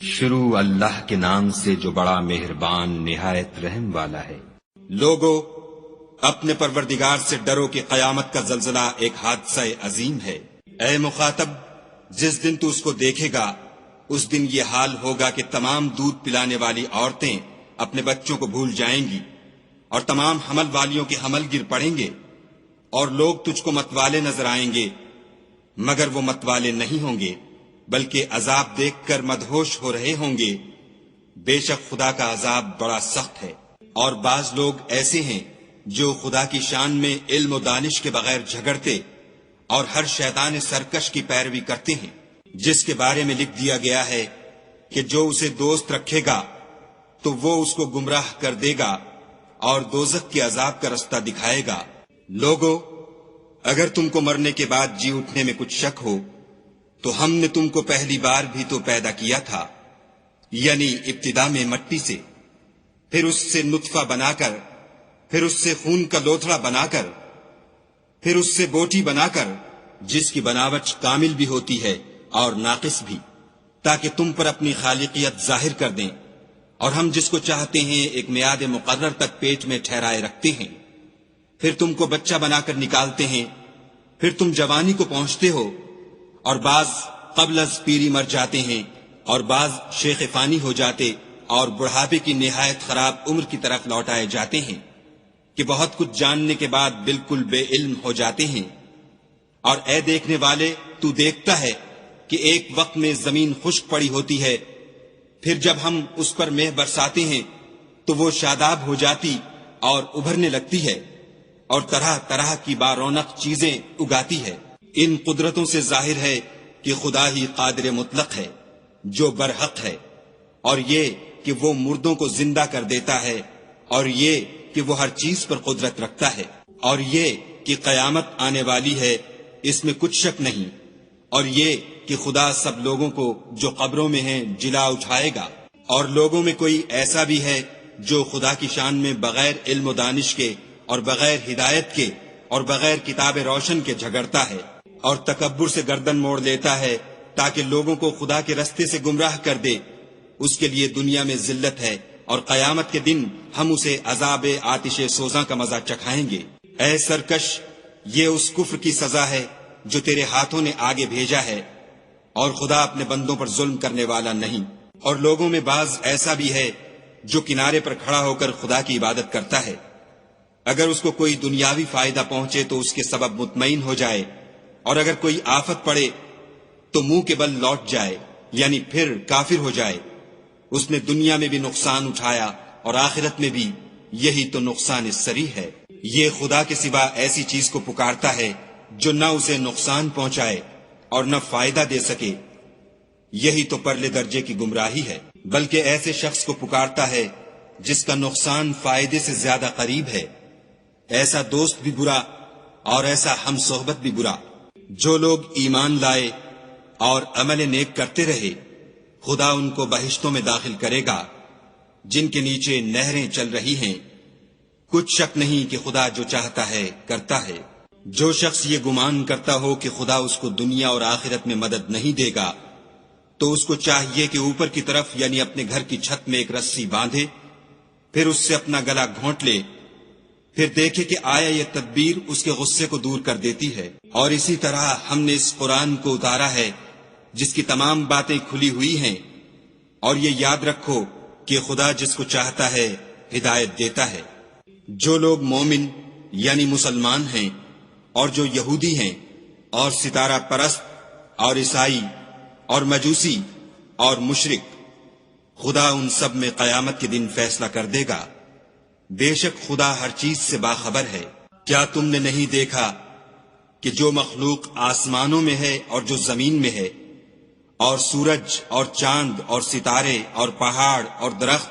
شروع اللہ کے نام سے جو بڑا مہربان نہایت رحم والا ہے۔ لوگو اپنے پروردگار سے ڈرو کہ قیامت کا زلزلہ ایک حادثہ عظیم ہے۔ اے مخاطب، جس دن تو اس کو دیکھے گا اس دن یہ حال ہوگا کہ تمام دودھ پلانے والی عورتیں اپنے بچوں کو بھول جائیں گی اور تمام حمل والیوں کے حمل گر پڑیں گے، اور لوگ تجھ کو متوالے نظر آئیں گے مگر وہ متوالے نہیں ہوں گے بلکہ عذاب دیکھ کر مدہوش ہو رہے ہوں گے۔ بے شک خدا کا عذاب بڑا سخت ہے۔ اور بعض لوگ ایسے ہیں جو خدا کی شان میں علم و دانش کے بغیر جھگڑتے اور ہر شیطان سرکش کی پیروی کرتے ہیں، جس کے بارے میں لکھ دیا گیا ہے کہ جو اسے دوست رکھے گا تو وہ اس کو گمراہ کر دے گا اور دوزخ کے عذاب کا رستہ دکھائے گا۔ لوگو اگر تم کو مرنے کے بعد جی اٹھنے میں کچھ شک ہو تو ہم نے تم کو پہلی بار بھی تو پیدا کیا تھا، یعنی ابتدا میں مٹی سے، پھر اس سے نطفہ بنا کر، پھر اس سے خون کا لوتھڑا بنا کر، پھر اس سے بوٹی بنا کر، جس کی بناوٹ کامل بھی ہوتی ہے اور ناقص بھی، تاکہ تم پر اپنی خالقیت ظاہر کر دیں۔ اور ہم جس کو چاہتے ہیں ایک میعاد مقرر تک پیٹ میں ٹھہرائے رکھتے ہیں، پھر تم کو بچہ بنا کر نکالتے ہیں، پھر تم جوانی کو پہنچتے ہو، اور بعض قبل از پیری مر جاتے ہیں، اور بعض شیخ فانی ہو جاتے اور بڑھاپے کی نہایت خراب عمر کی طرف لوٹائے جاتے ہیں کہ بہت کچھ جاننے کے بعد بالکل بے علم ہو جاتے ہیں۔ اور اے دیکھنے والے، تو دیکھتا ہے کہ ایک وقت میں زمین خشک پڑی ہوتی ہے، پھر جب ہم اس پر مہ برساتے ہیں تو وہ شاداب ہو جاتی اور ابھرنے لگتی ہے اور طرح طرح کی بارونق چیزیں اگاتی ہے۔ ان قدرتوں سے ظاہر ہے کہ خدا ہی قادر مطلق ہے جو برحق ہے، اور یہ کہ وہ مردوں کو زندہ کر دیتا ہے، اور یہ کہ وہ ہر چیز پر قدرت رکھتا ہے، اور یہ کہ قیامت آنے والی ہے، اس میں کچھ شک نہیں، اور یہ کہ خدا سب لوگوں کو جو قبروں میں ہیں جلا اٹھائے گا۔ اور لوگوں میں کوئی ایسا بھی ہے جو خدا کی شان میں بغیر علم و دانش کے اور بغیر ہدایت کے اور بغیر کتاب روشن کے جھگڑتا ہے اور تکبر سے گردن موڑ لیتا ہے تاکہ لوگوں کو خدا کے رستے سے گمراہ کر دے، اس کے لیے دنیا میں ذلت ہے، اور قیامت کے دن ہم اسے عذاب آتش سوزاں کا مزہ چکھائیں گے۔ اے سرکش، یہ اس کفر کی سزا ہے جو تیرے ہاتھوں نے آگے بھیجا ہے، اور خدا اپنے بندوں پر ظلم کرنے والا نہیں۔ اور لوگوں میں بعض ایسا بھی ہے جو کنارے پر کھڑا ہو کر خدا کی عبادت کرتا ہے، اگر اس کو کوئی دنیاوی فائدہ پہنچے تو اس کے سبب مطمئن ہو جائے، اور اگر کوئی آفت پڑے تو منہ کے بل لوٹ جائے، یعنی پھر کافر ہو جائے۔ اس نے دنیا میں بھی نقصان اٹھایا اور آخرت میں بھی، یہی تو نقصان صریح ہے۔ یہ خدا کے سوا ایسی چیز کو پکارتا ہے جو نہ اسے نقصان پہنچائے اور نہ فائدہ دے سکے، یہی تو پرلے درجے کی گمراہی ہے۔ بلکہ ایسے شخص کو پکارتا ہے جس کا نقصان فائدے سے زیادہ قریب ہے، ایسا دوست بھی برا اور ایسا ہم صحبت بھی برا۔ جو لوگ ایمان لائے اور عمل نیک کرتے رہے، خدا ان کو بہشتوں میں داخل کرے گا جن کے نیچے نہریں چل رہی ہیں۔ کچھ شک نہیں کہ خدا جو چاہتا ہے کرتا ہے۔ جو شخص یہ گمان کرتا ہو کہ خدا اس کو دنیا اور آخرت میں مدد نہیں دے گا تو اس کو چاہیے کہ اوپر کی طرف یعنی اپنے گھر کی چھت میں ایک رسی باندھے، پھر اس سے اپنا گلا گھونٹ لے، پھر دیکھے کہ آیا یہ تدبیر اس کے غصے کو دور کر دیتی ہے۔ اور اسی طرح ہم نے اس قرآن کو اتارا ہے جس کی تمام باتیں کھلی ہوئی ہیں، اور یہ یاد رکھو کہ خدا جس کو چاہتا ہے ہدایت دیتا ہے۔ جو لوگ مومن یعنی مسلمان ہیں اور جو یہودی ہیں اور ستارہ پرست اور عیسائی اور مجوسی اور مشرک، خدا ان سب میں قیامت کے دن فیصلہ کر دے گا۔ بے شک خدا ہر چیز سے باخبر ہے۔ کیا تم نے نہیں دیکھا کہ جو مخلوق آسمانوں میں ہے اور جو زمین میں ہے، اور سورج اور چاند اور ستارے اور پہاڑ اور درخت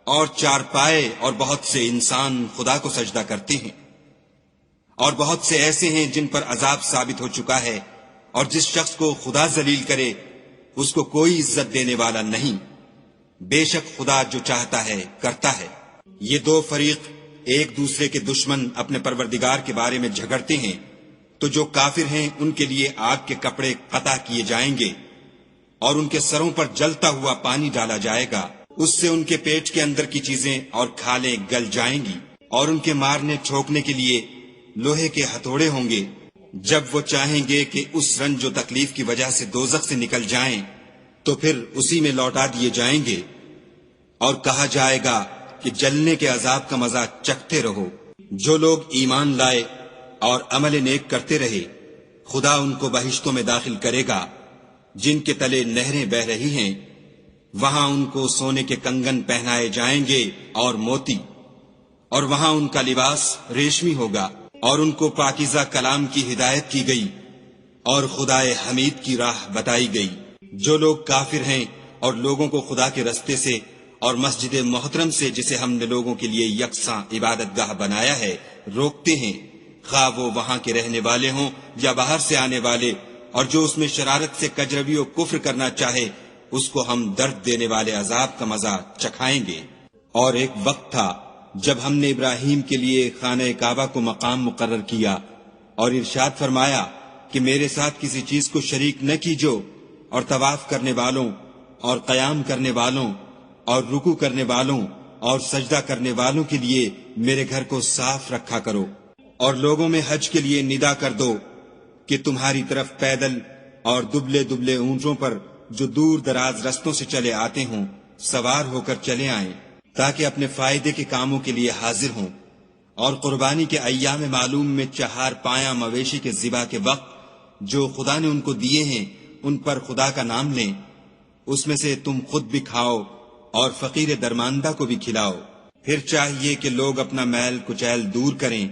اور چارپائے اور بہت سے انسان خدا کو سجدہ کرتے ہیں، اور بہت سے ایسے ہیں جن پر عذاب ثابت ہو چکا ہے، اور جس شخص کو خدا ذلیل کرے اس کو کوئی عزت دینے والا نہیں۔ بے شک خدا جو چاہتا ہے کرتا ہے۔ یہ دو فریق ایک دوسرے کے دشمن اپنے پروردگار کے بارے میں جھگڑتے ہیں، تو جو کافر ہیں ان کے لیے آگ کے کپڑے قطع کیے جائیں گے، اور ان کے سروں پر جلتا ہوا پانی ڈالا جائے گا، اس سے ان کے پیٹ کے اندر کی چیزیں اور کھالیں گل جائیں گی، اور ان کے مارنے ٹھوکنے کے لیے لوہے کے ہتھوڑے ہوں گے۔ جب وہ چاہیں گے کہ اس رنج و تکلیف کی وجہ سے دوزخ سے نکل جائیں تو پھر اسی میں لوٹا دیے جائیں گے، اور کہا جائے گا کہ جلنے کے عذاب کا مزہ چکھتے رہو۔ جو لوگ ایمان لائے اور عمل نیک کرتے رہے، خدا ان کو بہشتوں میں داخل کرے گا جن کے تلے نہریں بہ رہی ہیں، وہاں ان کو سونے کے کنگن پہنائے جائیں گے اور موتی، اور وہاں ان کا لباس ریشمی ہوگا، اور ان کو پاکیزہ کلام کی ہدایت کی گئی اور خدائے حمید کی راہ بتائی گئی۔ جو لوگ کافر ہیں اور لوگوں کو خدا کے رستے سے اور مسجد محترم سے، جسے ہم نے لوگوں کے لیے یکساں عبادت گاہ بنایا ہے، روکتے ہیں، خواہ وہ وہاں کے رہنے والے ہوں یا باہر سے آنے والے، اور جو اس میں شرارت سے کجروی و کفر کرنا چاہے، اس کو ہم درد دینے والے عذاب کا مزہ چکھائیں گے۔ اور ایک وقت تھا جب ہم نے ابراہیم کے لیے خانہ کعبہ کو مقام مقرر کیا اور ارشاد فرمایا کہ میرے ساتھ کسی چیز کو شریک نہ کیجو، اور طواف کرنے والوں اور قیام کرنے والوں اور رکوع کرنے والوں اور سجدہ کرنے والوں کے لیے میرے گھر کو صاف رکھا کرو، اور لوگوں میں حج کے لیے ندا کر دو کہ تمہاری طرف پیدل اور دبلے دبلے اونٹوں پر جو دور دراز رستوں سے چلے آتے ہوں سوار ہو کر چلے آئیں، تاکہ اپنے فائدے کے کاموں کے لیے حاضر ہوں، اور قربانی کے ایام معلوم میں 4 پایہ مویشی کے ذبح کے وقت جو خدا نے ان کو دیے ہیں ان پر خدا کا نام لیں، اس میں سے تم خود بھی کھاؤ اور فقیر درماندہ کو بھی کھلاؤ۔ پھر چاہیے کہ لوگ اپنا میل کچیل دور کریں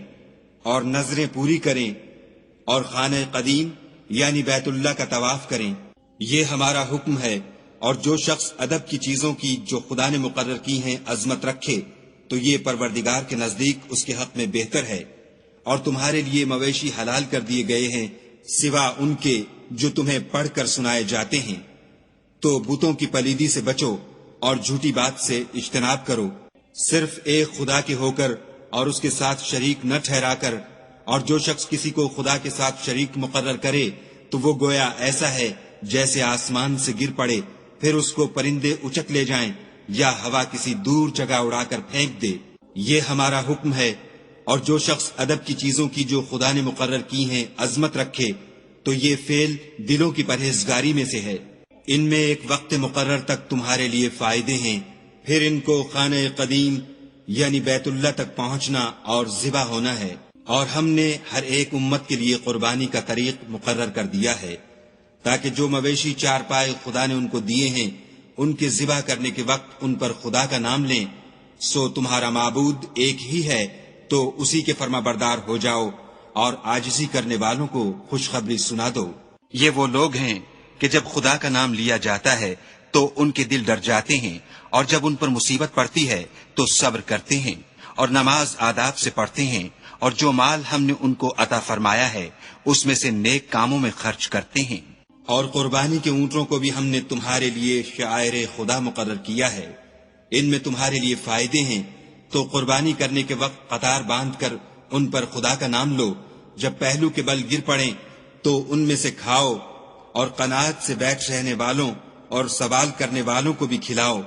اور نظریں پوری کریں اور خانہ قدیم یعنی بیت اللہ کا طواف کریں۔ یہ ہمارا حکم ہے، اور جو شخص ادب کی چیزوں کی جو خدا نے مقرر کی ہیں عظمت رکھے تو یہ پروردگار کے نزدیک اس کے حق میں بہتر ہے۔ اور تمہارے لیے مویشی حلال کر دیے گئے ہیں سوا ان کے جو تمہیں پڑھ کر سنائے جاتے ہیں، تو بتوں کی پلیدی سے بچو اور جھوٹی بات سے اجتناب کرو، صرف ایک خدا کے ہو کر اور اس کے ساتھ شریک نہ ٹھہرا کر۔ اور جو شخص کسی کو خدا کے ساتھ شریک مقرر کرے تو وہ گویا ایسا ہے جیسے آسمان سے گر پڑے، پھر اس کو پرندے اچک لے جائیں یا ہوا کسی دور جگہ اڑا کر پھینک دے۔ یہ ہمارا حکم ہے۔ اور جو شخص ادب کی چیزوں کی جو خدا نے مقرر کی ہیں عظمت رکھے تو یہ فعل دلوں کی پرہیزگاری میں سے ہے۔ ان میں ایک وقت مقرر تک تمہارے لیے فائدے ہیں، پھر ان کو خانہ قدیم یعنی بیت اللہ تک پہنچنا اور ذبح ہونا ہے۔ اور ہم نے ہر ایک امت کے لیے قربانی کا طریق مقرر کر دیا ہے، تاکہ جو مویشی 4 پائے خدا نے ان کو دیے ہیں ان کے ذبح کرنے کے وقت ان پر خدا کا نام لیں۔ سو تمہارا معبود ایک ہی ہے، تو اسی کے فرما بردار ہو جاؤ اور عاجزی کرنے والوں کو خوشخبری سنا دو۔ یہ وہ لوگ ہیں کہ جب خدا کا نام لیا جاتا ہے تو ان کے دل ڈر جاتے ہیں، اور جب ان پر مصیبت پڑتی ہے تو صبر کرتے ہیں اور نماز آداب سے پڑھتے ہیں، اور جو مال ہم نے ان کو عطا فرمایا ہے اس میں سے نیک کاموں میں خرچ کرتے ہیں۔ اور قربانی کے اونٹوں کو بھی ہم نے تمہارے لیے شعائر خدا مقرر کیا ہے، ان میں تمہارے لیے فائدے ہیں، تو قربانی کرنے کے وقت قطار باندھ کر ان پر خدا کا نام لو، جب پہلو کے بل گر پڑیں تو ان میں سے کھاؤ، اور قناعت سے بیٹھ رہنے والوں اور سوال کرنے والوں کو بھی کھلاؤ۔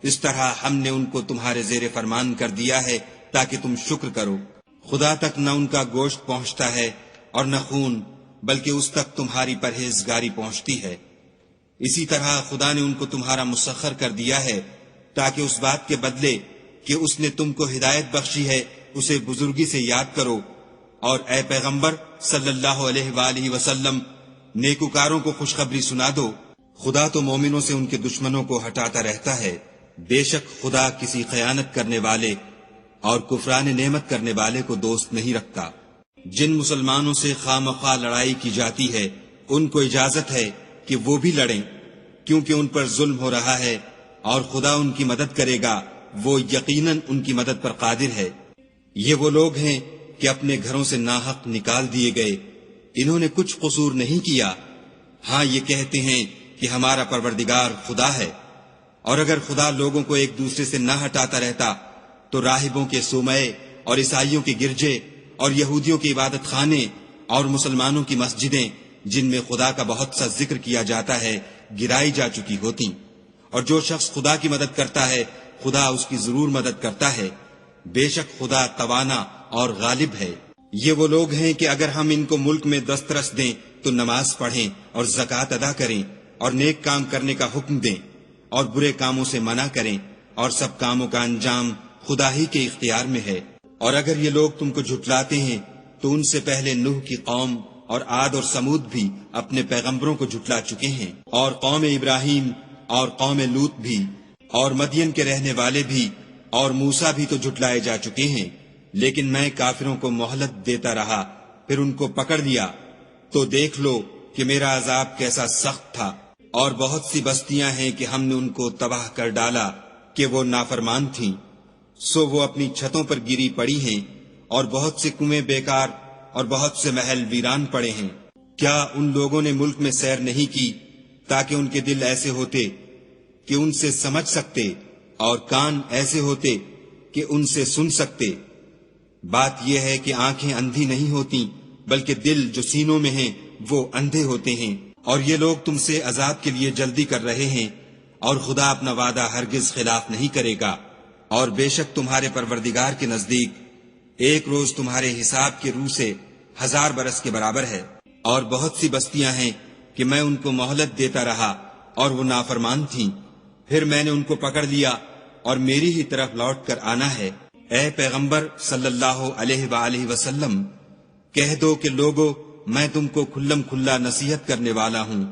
اس طرح ہم نے ان کو تمہارے زیر فرمان کر دیا ہے تاکہ تم شکر کرو۔ خدا تک نہ ان کا گوشت پہنچتا ہے اور نہ خون، بلکہ اس تک تمہاری پرہیزگاری پہنچتی ہے۔ اسی طرح خدا نے ان کو تمہارا مسخر کر دیا ہے تاکہ اس بات کے بدلے کہ اس نے تم کو ہدایت بخشی ہے اسے بزرگی سے یاد کرو، اور اے پیغمبر صلی اللہ علیہ وآلہ وسلم نیکوکاروں کو خوشخبری سنا دو۔ خدا تو مومنوں سے ان کے دشمنوں کو ہٹاتا رہتا ہے، بے شک خدا کسی خیانت کرنے والے اور کفران نعمت کرنے والے کو دوست نہیں رکھتا۔ جن مسلمانوں سے خواہ مخواہ لڑائی کی جاتی ہے ان کو اجازت ہے کہ وہ بھی لڑیں، کیونکہ ان پر ظلم ہو رہا ہے، اور خدا ان کی مدد کرے گا، وہ یقیناً ان کی مدد پر قادر ہے۔ یہ وہ لوگ ہیں کہ اپنے گھروں سے ناحق نکال دیے گئے، انہوں نے کچھ قصور نہیں کیا، ہاں یہ کہتے ہیں کہ ہمارا پروردگار خدا ہے۔ اور اگر خدا لوگوں کو ایک دوسرے سے نہ ہٹاتا رہتا تو راہبوں کے صومعے اور عیسائیوں کے گرجے اور یہودیوں کے عبادت خانے اور مسلمانوں کی مسجدیں جن میں خدا کا بہت سا ذکر کیا جاتا ہے گرائی جا چکی ہوتی، اور جو شخص خدا کی مدد کرتا ہے خدا اس کی ضرور مدد کرتا ہے، بے شک خدا توانا اور غالب ہے۔ یہ وہ لوگ ہیں کہ اگر ہم ان کو ملک میں دسترس دیں تو نماز پڑھیں اور زکوٰۃ ادا کریں اور نیک کام کرنے کا حکم دیں اور برے کاموں سے منع کریں، اور سب کاموں کا انجام خدا ہی کے اختیار میں ہے۔ اور اگر یہ لوگ تم کو جھٹلاتے ہیں تو ان سے پہلے نوح کی قوم اور عاد اور سمود بھی اپنے پیغمبروں کو جھٹلا چکے ہیں، اور قوم ابراہیم اور قوم لوط بھی، اور مدین کے رہنے والے بھی، اور موسیٰ بھی تو جھٹلائے جا چکے ہیں، لیکن میں کافروں کو مہلت دیتا رہا، پھر ان کو پکڑ لیا، تو دیکھ لو کہ میرا عذاب کیسا سخت تھا۔ اور بہت سی بستیاں ہیں کہ ہم نے ان کو تباہ کر ڈالا کہ وہ نافرمان تھیں، سو وہ اپنی چھتوں پر گری پڑی ہیں، اور بہت سے کنویں بیکار اور بہت سے محل ویران پڑے ہیں۔ کیا ان لوگوں نے ملک میں سیر نہیں کی تاکہ ان کے دل ایسے ہوتے کہ ان سے سمجھ سکتے اور کان ایسے ہوتے کہ ان سے سن سکتے؟ بات یہ ہے کہ آنکھیں اندھی نہیں ہوتی بلکہ دل جو سینوں میں ہیں وہ اندھے ہوتے ہیں۔ اور یہ لوگ تم سے عذاب کے لیے جلدی کر رہے ہیں، اور خدا اپنا وعدہ ہرگز خلاف نہیں کرے گا۔ اور بے شک تمہارے پروردگار کے نزدیک ایک روز تمہارے حساب کے روح سے 1000 برس کے برابر ہے۔ اور بہت سی بستیاں ہیں کہ میں ان کو مہلت دیتا رہا اور وہ نافرمان تھیں، پھر میں نے ان کو پکڑ لیا اور میری ہی طرف لوٹ کر آنا ہے۔ اے پیغمبر صلی اللہ علیہ وآلہ وسلم، کہہ دو کہ لوگو میں تم کو کھلم کھلا نصیحت کرنے والا ہوں،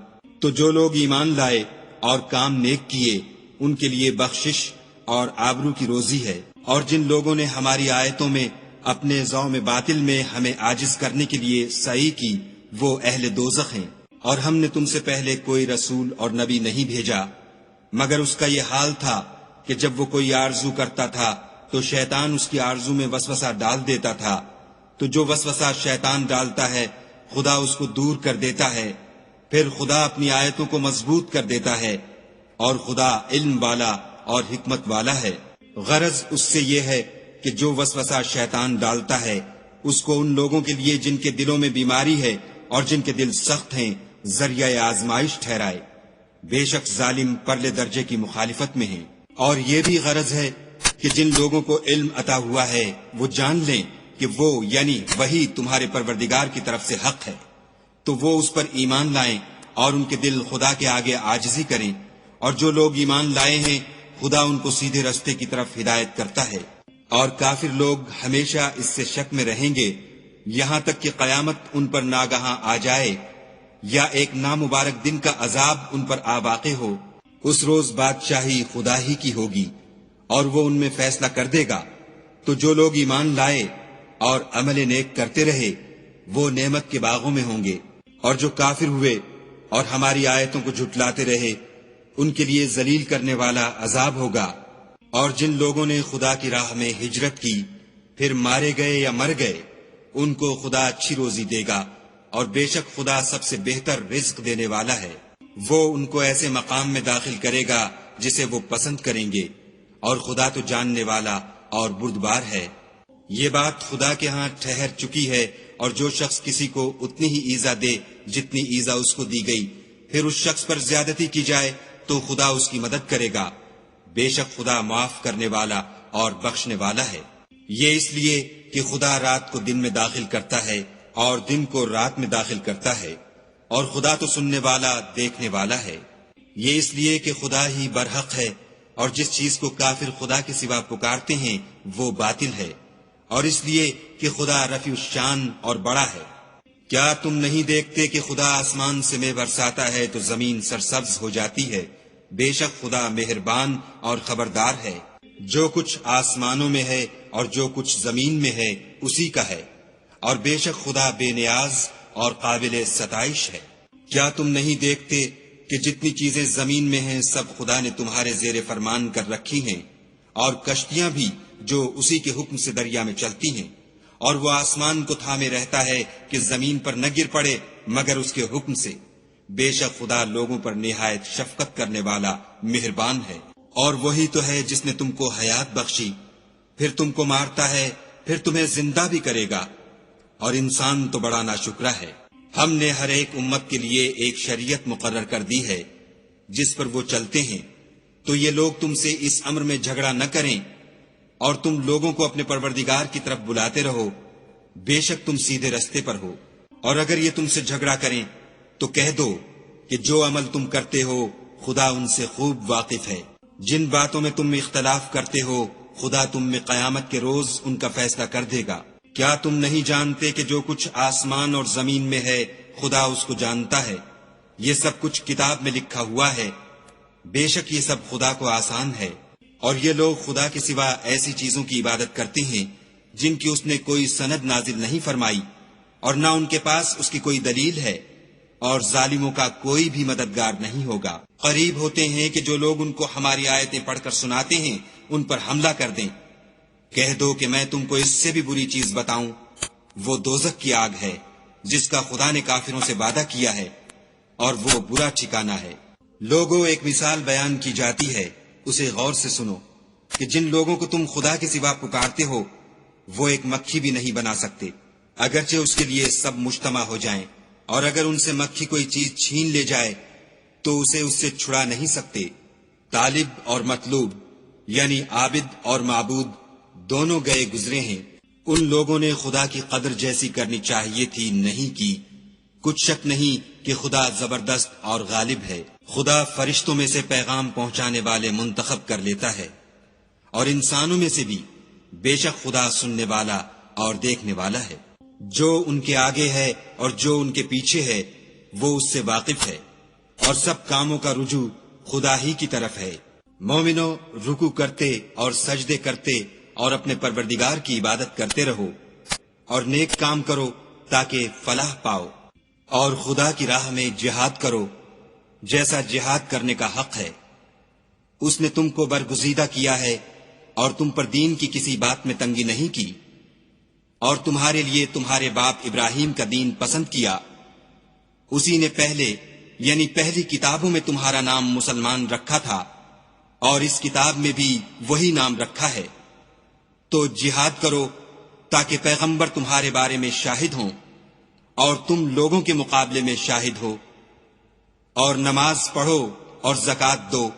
تو جو لوگ ایمان لائے اور کام نیک کیے ان کے لیے بخشش اور آبرو کی روزی ہے۔ اور جن لوگوں نے ہماری آیتوں میں اپنے ذوم باطل میں ہمیں عاجز کرنے کے لیے سعی کی وہ اہل دوزخ ہیں۔ اور ہم نے تم سے پہلے کوئی رسول اور نبی نہیں بھیجا مگر اس کا یہ حال تھا کہ جب وہ کوئی آرزو کرتا تھا تو شیطان اس کی آرزو میں وسوسہ ڈال دیتا تھا، تو جو وسوسہ شیطان ڈالتا ہے خدا اس کو دور کر دیتا ہے، پھر خدا اپنی آیتوں کو مضبوط کر دیتا ہے، اور خدا علم والا اور حکمت والا ہے۔ غرض اس سے یہ ہے کہ جو وسوسہ شیطان ڈالتا ہے اس کو ان لوگوں کے لیے جن کے دلوں میں بیماری ہے اور جن کے دل سخت ہیں ذریعہ آزمائش ٹھہرائے۔ بے شک ظالم پرلے درجے کی مخالفت میں ہیں۔ اور یہ بھی غرض ہے کہ جن لوگوں کو علم عطا ہوا ہے وہ جان لیں کہ وہ یعنی وہی تمہارے پروردگار کی طرف سے حق ہے، تو وہ اس پر ایمان لائیں اور ان کے دل خدا کے آگے عاجزی کریں۔ اور جو لوگ ایمان لائے ہیں خدا ان کو سیدھے رستے کی طرف ہدایت کرتا ہے۔ اور کافر لوگ ہمیشہ اس سے شک میں رہیں گے یہاں تک کہ قیامت ان پر ناگہاں آ جائے یا ایک نامبارک دن کا عذاب ان پر آ واقع ہو۔ اس روز بادشاہی خدا ہی کی ہوگی اور وہ ان میں فیصلہ کر دے گا۔ تو جو لوگ ایمان لائے اور عمل نیک کرتے رہے وہ نعمت کے باغوں میں ہوں گے، اور جو کافر ہوئے اور ہماری آیتوں کو جھٹلاتے رہے ان کے لیے ذلیل کرنے والا عذاب ہوگا۔ اور جن لوگوں نے خدا کی راہ میں ہجرت کی پھر مارے گئے یا مر گئے ان کو خدا اچھی روزی دے گا، اور بے شک خدا سب سے بہتر رزق دینے والا ہے۔ وہ ان کو ایسے مقام میں داخل کرے گا جسے وہ پسند کریں گے، اور خدا تو جاننے والا اور بردبار ہے۔ یہ بات خدا کے ہاں ٹھہر چکی ہے، اور جو شخص کسی کو اتنی ہی ایذا دے جتنی ایذا اس کو دی گئی، پھر اس شخص پر زیادتی کی جائے تو خدا اس کی مدد کرے گا۔ بے شک خدا معاف کرنے والا اور بخشنے والا ہے۔ یہ اس لیے کہ خدا رات کو دن میں داخل کرتا ہے اور دن کو رات میں داخل کرتا ہے، اور خدا تو سننے والا دیکھنے والا ہے۔ یہ اس لیے کہ خدا ہی برحق ہے، اور جس چیز کو کافر خدا کے سوا پکارتے ہیں وہ باطل ہے، اور اس لیے کہ خدا رفیع الشان اور بڑا ہے۔ کیا تم نہیں دیکھتے کہ خدا آسمان سے مے برساتا ہے تو زمین سرسبز ہو جاتی ہے؟ بے شک خدا مہربان اور خبردار ہے۔ جو کچھ آسمانوں میں ہے اور جو کچھ زمین میں ہے اسی کا ہے، اور بے شک خدا بے نیاز اور قابل ستائش ہے۔ کیا تم نہیں دیکھتے کہ جتنی چیزیں زمین میں ہیں سب خدا نے تمہارے زیر فرمان کر رکھی ہیں، اور کشتیاں بھی جو اسی کے حکم سے دریا میں چلتی ہیں، اور وہ آسمان کو تھامے رہتا ہے کہ زمین پر نہ گر پڑے مگر اس کے حکم سے۔ بے شک خدا لوگوں پر نہایت شفقت کرنے والا مہربان ہے۔ اور وہی تو ہے جس نے تم کو حیات بخشی، پھر تم کو مارتا ہے، پھر تمہیں زندہ بھی کرے گا، اور انسان تو بڑا ناشکرا ہے۔ ہم نے ہر ایک امت کے لیے ایک شریعت مقرر کر دی ہے، جس پر وہ چلتے ہیں، تو یہ لوگ تم سے اس امر میں جھگڑا نہ کریں اور تم لوگوں کو اپنے پروردگار کی طرف بلاتے رہو، بے شک تم سیدھے رستے پر ہو۔ اور اگر یہ تم سے جھگڑا کریں تو کہہ دو کہ جو عمل تم کرتے ہو خدا ان سے خوب واقف ہے۔ جن باتوں میں تم اختلاف کرتے ہو خدا تم میں قیامت کے روز ان کا فیصلہ کر دے گا۔ کیا تم نہیں جانتے کہ جو کچھ آسمان اور زمین میں ہے خدا اس کو جانتا ہے؟ یہ سب کچھ کتاب میں لکھا ہوا ہے، بے شک یہ سب خدا کو آسان ہے۔ اور یہ لوگ خدا کے سوا ایسی چیزوں کی عبادت کرتے ہیں جن کی اس نے کوئی سند نازل نہیں فرمائی اور نہ ان کے پاس اس کی کوئی دلیل ہے، اور ظالموں کا کوئی بھی مددگار نہیں ہوگا۔ قریب ہوتے ہیں کہ جو لوگ ان کو ہماری آیتیں پڑھ کر سناتے ہیں ان پر حملہ کر دیں۔ کہہ دو کہ میں تم کو اس سے بھی بری چیز بتاؤں، وہ دوزخ کی آگ ہے جس کا خدا نے کافروں سے وعدہ کیا ہے، اور وہ برا ٹھکانہ ہے۔ لوگوں، ایک مثال بیان کی جاتی ہے، اسے غور سے سنو کہ جن لوگوں کو تم خدا کے سوا پکارتے ہو وہ ایک مکھی بھی نہیں بنا سکتے، اگرچہ اس کے لیے سب مجتمع ہو جائیں، اور اگر ان سے مکھی کوئی چیز چھین لے جائے تو اسے اس سے چھڑا نہیں سکتے۔ طالب اور مطلوب یعنی عابد اور معبود دونوں گئے گزرے ہیں۔ ان لوگوں نے خدا کی قدر جیسی کرنی چاہیے تھی، نہیں کی۔ کچھ شک نہیں کہ خدا زبردست اور غالب ہے۔ خدا فرشتوں میں سے پیغام پہنچانے والے منتخب کر لیتا ہے، اور انسانوں میں سے بھی، بے شک خدا سننے والا اور دیکھنے والا ہے۔ جو ان کے آگے ہے اور جو ان کے پیچھے ہے وہ اس سے واقف ہے، اور سب کاموں کا رجوع خدا ہی کی طرف ہے۔ مومنو، رکوع کرتے اور سجدے کرتے اور اپنے پروردگار کی عبادت کرتے رہو، اور نیک کام کرو تاکہ فلاح پاؤ، اور خدا کی راہ میں جہاد کرو جیسا جہاد کرنے کا حق ہے۔ اس نے تم کو برگزیدہ کیا ہے اور تم پر دین کی کسی بات میں تنگی نہیں کی، اور تمہارے لیے تمہارے باپ ابراہیم کا دین پسند کیا۔ اسی نے پہلے یعنی پہلی کتابوں میں تمہارا نام مسلمان رکھا تھا، اور اس کتاب میں بھی وہی نام رکھا ہے۔ تو جہاد کرو تاکہ پیغمبر تمہارے بارے میں شاہد ہوں اور تم لوگوں کے مقابلے میں شاہد ہو، اور نماز پڑھو اور زکوٰۃ دو،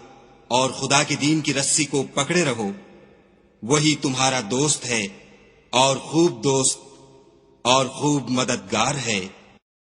اور خدا کے دین کی رسی کو پکڑے رہو، وہی تمہارا دوست ہے اور خوب دوست اور خوب مددگار ہے۔